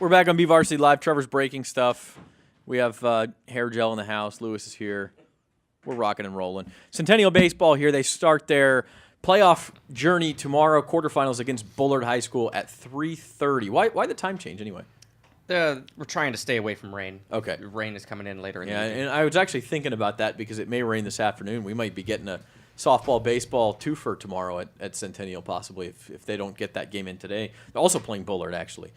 We're back on BVarsity Live. Trevor's breaking stuff. We have hair gel in the house. Lewis is here. We're rocking and rolling. Centennial Baseball here. They start their playoff journey tomorrow, quarterfinals against Bullard High School at 3:30. Why the time change anyway? We're trying to stay away from rain. Okay. Rain is coming in later in the Yeah, evening. and I was actually thinking about that because it may rain this afternoon. We might be getting a softball, baseball twofer tomorrow at Centennial possibly if they don't get that game in today. They're also playing Bullard, actually.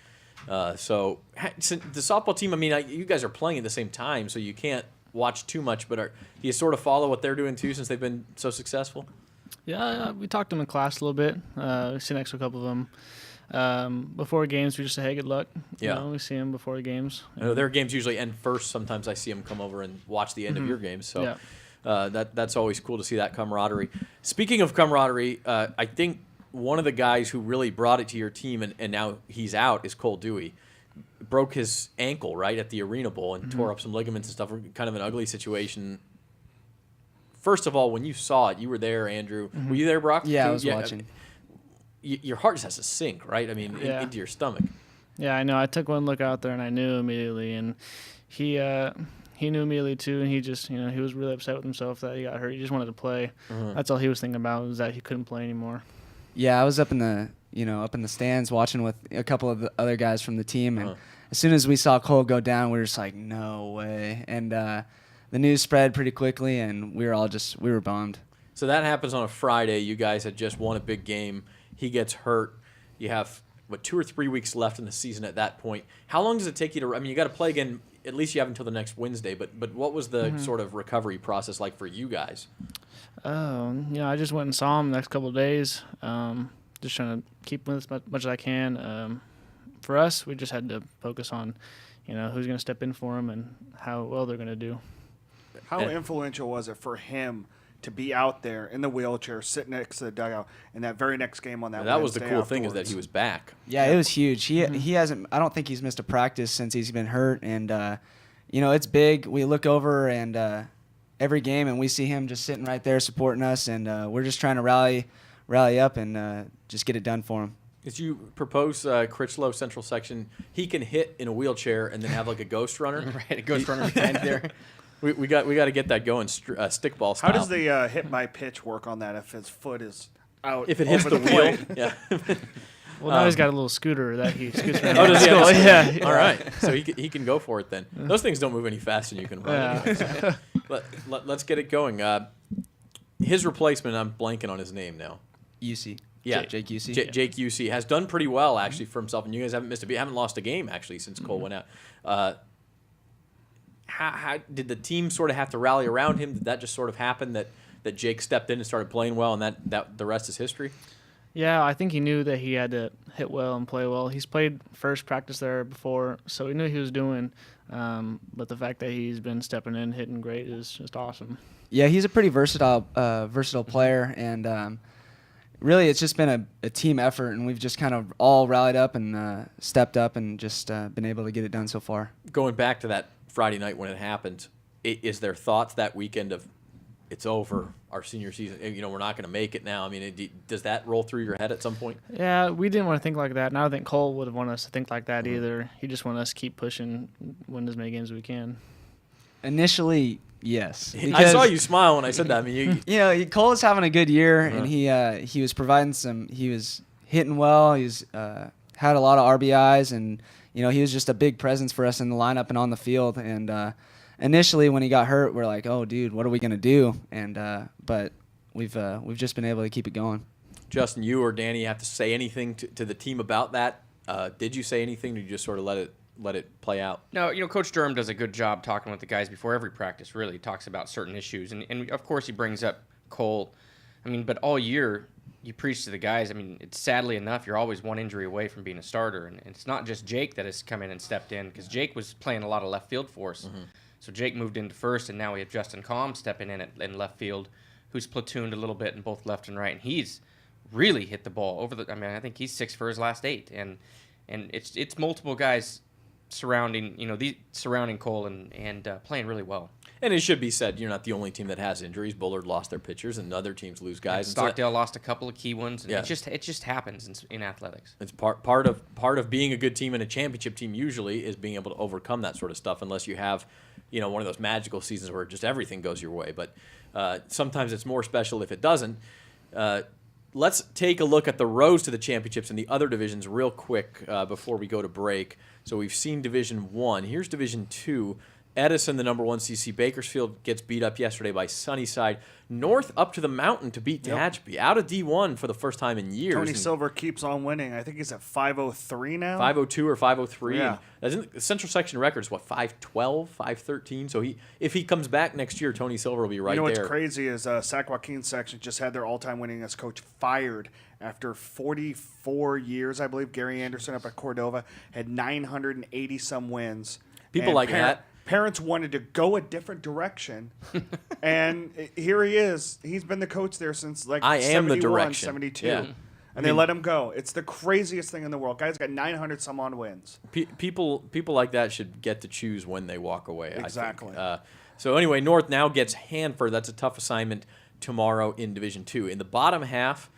So the softball team, I mean, you guys are playing at the same time, so you can't watch too much, but do you sort of follow what they're doing too since they've been so successful? Yeah, we talked to them in class a little bit. We sit next to a couple of them. Before games, we just say, hey, good luck. Yeah. You know, we see them before the games. I know their games usually end first. Sometimes I see them come over and watch the end of your games. So that's always cool to see that camaraderie. Speaking of camaraderie, I think one of the guys who really brought it to your team, and now he's out, is Cole Dewey. Broke his ankle, right, at the Arena Bowl and tore up some ligaments and stuff. Kind of an ugly situation. First of all, when you saw it, you were there, Andrew. Were you there, Brock? Yeah, I was watching. Your heart just has to sink, right? I mean, into your stomach. Yeah, I know. I took one look out there, and I knew immediately. And he knew immediately, too, and he just, he was really upset with himself that he got hurt. He just wanted to play. That's all he was thinking about, was that he couldn't play anymore. Yeah, I was up in the stands watching with a couple of the other guys from the team, and as soon as we saw Cole go down, we were just like, no way. And the news spread pretty quickly, and we were bummed. So that happens on a Friday. You guys had just won a big game. He gets hurt. You have, 2 or 3 weeks left in the season at that point. How long does it take you to – I mean, you got to play again. At least you have until the next Wednesday. But what was the sort of recovery process like for you guys? I just went and saw him the next couple of days. Just trying to keep with as much as I can. For us, we just had to focus on, who's going to step in for him and how well they're going to do. How influential was it for him to be out there in the wheelchair, sitting next to the dugout, in that very next game on that Wednesday? That was the cool thing, is that he was back. Yeah, it was huge. He hasn't. I don't think he's missed a practice since he's been hurt, and it's big. We look over and every game, and we see him just sitting right there supporting us, and we're just trying to rally up and just get it done for him. As you propose Critchlow Central Section, he can hit in a wheelchair and then have like a ghost runner. Right, a ghost runner behind there. We got to get that going, stickball style. How does the hit by pitch work on that if his foot is out? If it hits the wheel, yeah. Well, now he's got a little scooter that he scoots around. Oh, does he? Yeah. All right, so he can go for it then. Those things don't move any faster than you can run. Anyway, so let's get it going. His replacement, I'm blanking on his name now. UC. Yeah, Jake UC. Jake UC has done pretty well actually for himself, and you guys haven't missed a beat. Haven't lost a game actually since Cole went out. How did the team sort of have to rally around him? Did that just sort of happen that Jake stepped in and started playing well, and that the rest is history? Yeah, I think he knew that he had to hit well and play well. He's played first practice there before, so he knew what he was doing. But the fact that he's been stepping in, hitting great is just awesome. Yeah, he's a pretty versatile player, and really it's just been a team effort, and we've just kind of all rallied up and stepped up and just been able to get it done so far. Going back to that Friday night when it happened, is there thoughts that weekend of it's over, our senior season, we're not going to make it now? I mean, does that roll through your head at some point? Yeah, we didn't want to think like that, and I don't think Cole would have wanted us to think like that either. He just wanted us to keep pushing, win as many games as we can. Initially, yes. I saw you smile when I said that. I mean, Cole was having a good year, and he was providing he was hitting well. He's had a lot of RBIs, and he was just a big presence for us in the lineup and on the field. And initially, when he got hurt, we're like, "Oh, dude, what are we gonna do?" And but we've just been able to keep it going. Justin, you or Danny have to say anything to the team about that? Did you say anything, or did you just sort of let it play out? No, Coach Durham does a good job talking with the guys before every practice, really. He talks about certain issues. And of course, he brings up Cole. I mean, but all year, you preach to the guys. I mean, it's sadly enough, you're always one injury away from being a starter. And it's not just Jake that has come in and stepped in, because Jake was playing a lot of left field for us. So Jake moved into first, and now we have Justin Calm stepping in left field, who's platooned a little bit in both left and right. And he's really hit the ball over I think he's 6 for his last 8. And it's multiple guys surrounding Cole and playing really well. And it should be said, you're not the only team that has injuries. Bullard lost their pitchers, and other teams lose guys. And Stockdale lost a couple of key ones. And yeah. It just happens in athletics. It's part of being a good team and a championship team. Usually is being able to overcome that sort of stuff, unless you have, one of those magical seasons where just everything goes your way. But sometimes it's more special if it doesn't. Let's take a look at the roads to the championships in the other divisions real quick before we go to break. So we've seen Division 1. Here's Division 2. Edison, the number 1 CC. Bakersfield gets beat up yesterday by Sunnyside. North up to the mountain to beat Tehachapi. Out of D1 for the first time in years. Tony Silver keeps on winning. I think he's at 503 now. 502 or 503. Yeah. The Central Section record is, 512, 513? So if he comes back next year, Tony Silver will be right there. What's crazy is Sac Joaquin section just had their all-time winningest coach fired after 44 years, I believe. Gary Anderson up at Cordova had 980-some wins. People like that. Parents wanted to go a different direction, and here he is. He's been the coach there since I am the direction. 72. Yeah. And they let him go. It's the craziest thing in the world. Guy's got 900 some odd wins. People like that should get to choose when they walk away. Exactly. I think. So anyway, North now gets Hanford. That's a tough assignment tomorrow in Division 2. In the bottom half,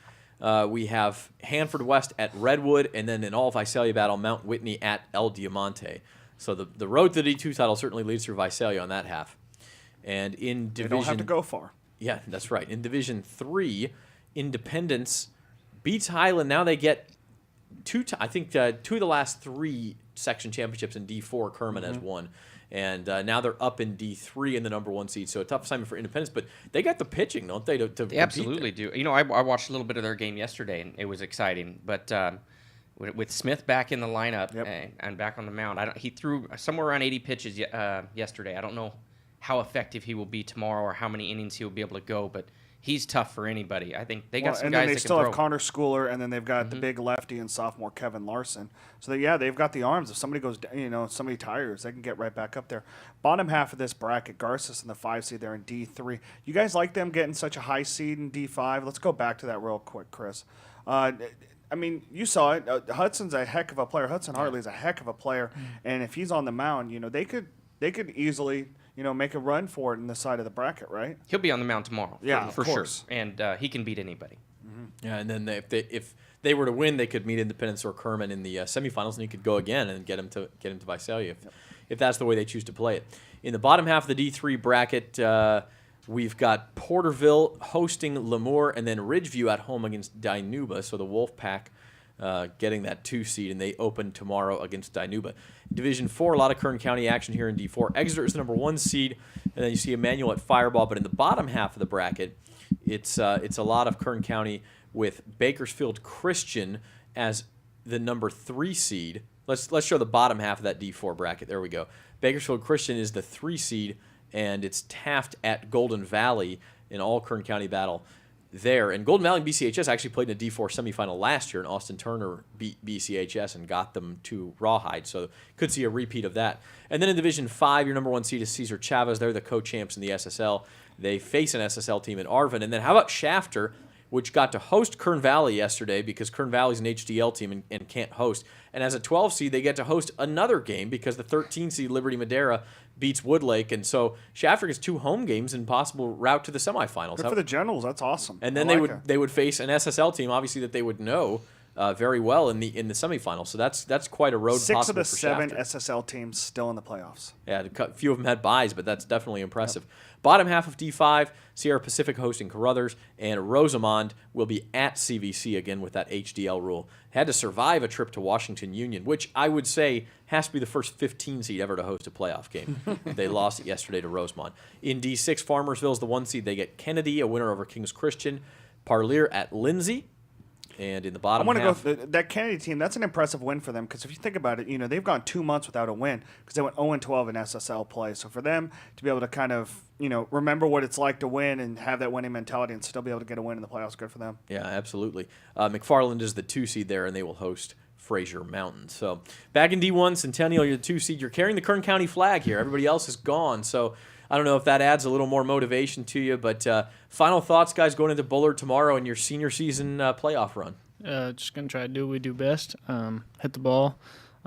we have Hanford West at Redwood, and then in all Visalia battle, Mount Whitney at El Diamante. So the road to the D2 title certainly leads through Visalia on that half. And in Division... They don't have to go far. Yeah, that's right. In Division 3, Independence beats Highland. Now they get two of the last 3 section championships in D4 Kerman has won. And now they're up in D3 in the number 1 seed. So a tough assignment for Independence. But they got the pitching, don't they? They absolutely do. I watched a little bit of their game yesterday, and it was exciting. But... with Smith back in the lineup and back on the mound, he threw somewhere around 80 pitches yesterday. I don't know how effective he will be tomorrow or how many innings he will be able to go, but he's tough for anybody. I think they got some guys that can throw. And then they still have Connor Schooler, and then they've got the big lefty and sophomore Kevin Larson. So, they've got the arms. If somebody goes, somebody tires, they can get right back up there. Bottom half of this bracket, Garces in the 5 seed there in D3. You guys like them getting such a high seed in D5? Let's go back to that real quick, Chris. You saw it. Hudson's a heck of a player. Hudson Hartley's a heck of a player, and if he's on the mound, they could easily, make a run for it in the side of the bracket, right? He'll be on the mound tomorrow. Yeah, for sure, course. and he can beat anybody. Yeah, and then if they were to win, they could meet Independence or Kerman in the semifinals, and he could go again and get him to Visalia if that's the way they choose to play it. In the bottom half of the D3 bracket. We've got Porterville hosting Lemoore, and then Ridgeview at home against Dinuba. So the Wolfpack getting that 2 seed, and they open tomorrow against Dinuba. Division 4, a lot of Kern County action here in D4. Exeter is the number 1 seed, and then you see Emmanuel at Fireball. But in the bottom half of the bracket, it's a lot of Kern County with Bakersfield Christian as the number 3 seed. Let's show the bottom half of that D4 bracket. There we go. Bakersfield Christian is the 3 seed. And it's Taft at Golden Valley in all Kern County battle there. And Golden Valley and BCHS actually played in a D4 semifinal last year, and Austin Turner beat BCHS and got them to Rawhide. So could see a repeat of that. And then in Division 5, your number 1 seed is Cesar Chavez. They're the co-champs in the SSL. They face an SSL team in Arvin. And then how about Shafter, which got to host Kern Valley yesterday because Kern Valley's an HDL team and can't host. And as a 12 seed, they get to host another game because the 13 seed Liberty Madera beats Woodlake. And so Shafter gets 2 home games and possible route to the semifinals. Good for the Generals. That's awesome. And then they would face an SSL team, obviously, that they would know very well in the semifinals. So that's quite a road 6 possible of the for 7 Shafter. SSL teams still in the playoffs. Yeah, a few of them had byes, but that's definitely impressive. Bottom half of D5, Sierra Pacific hosting Carruthers, and Rosamond will be at CVC again with that HDL rule. Had to survive a trip to Washington Union, which I would say has to be the first 15 seed ever to host a playoff game. They lost it yesterday to Rosamond. In D6, Farmersville's the 1 seed. They get Kennedy, a winner over King's Christian. Parlier at Lindsay. And in the bottom half, that Kennedy team, that's an impressive win for them because if you think about it, they've gone 2 months without a win because they went 0-12 in SSL play. So for them to be able to kind of, remember what it's like to win and have that winning mentality and still be able to get a win in the playoffs, good for them. Yeah, absolutely. McFarland is the 2 seed there, and they will host Fraser Mountain. So back in D1, Centennial, you're the 2 seed. You're carrying the Kern County flag here. Everybody else is gone. So I don't know if that adds a little more motivation to you, but final thoughts, guys, going into Bullard tomorrow in your senior season playoff run. Just going to try to do what we do best, hit the ball.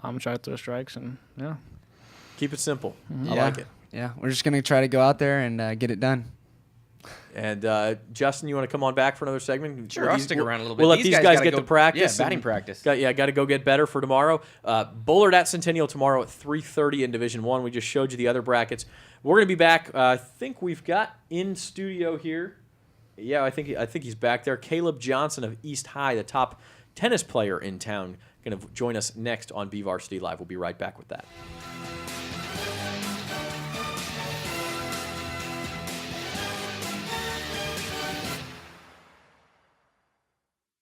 I'm gonna try to throw strikes and Keep it simple. I Yeah. like it. Yeah, we're just gonna try to go out there and get it done. And Justin, you want to come on back for another segment? Sure, I'll stick around a little bit. We'll let these guys gotta get go, to practice. Yeah, batting and practice. Got to go get better for tomorrow. Bullard at Centennial tomorrow at 3:30 in Division I. We just showed you the other brackets. We're going to be back. I think we've got in studio here. Yeah, I think he's back there. Caleb Johnson of East High, the top tennis player in town, going to join us next on BVarsity Live. We'll be right back with that.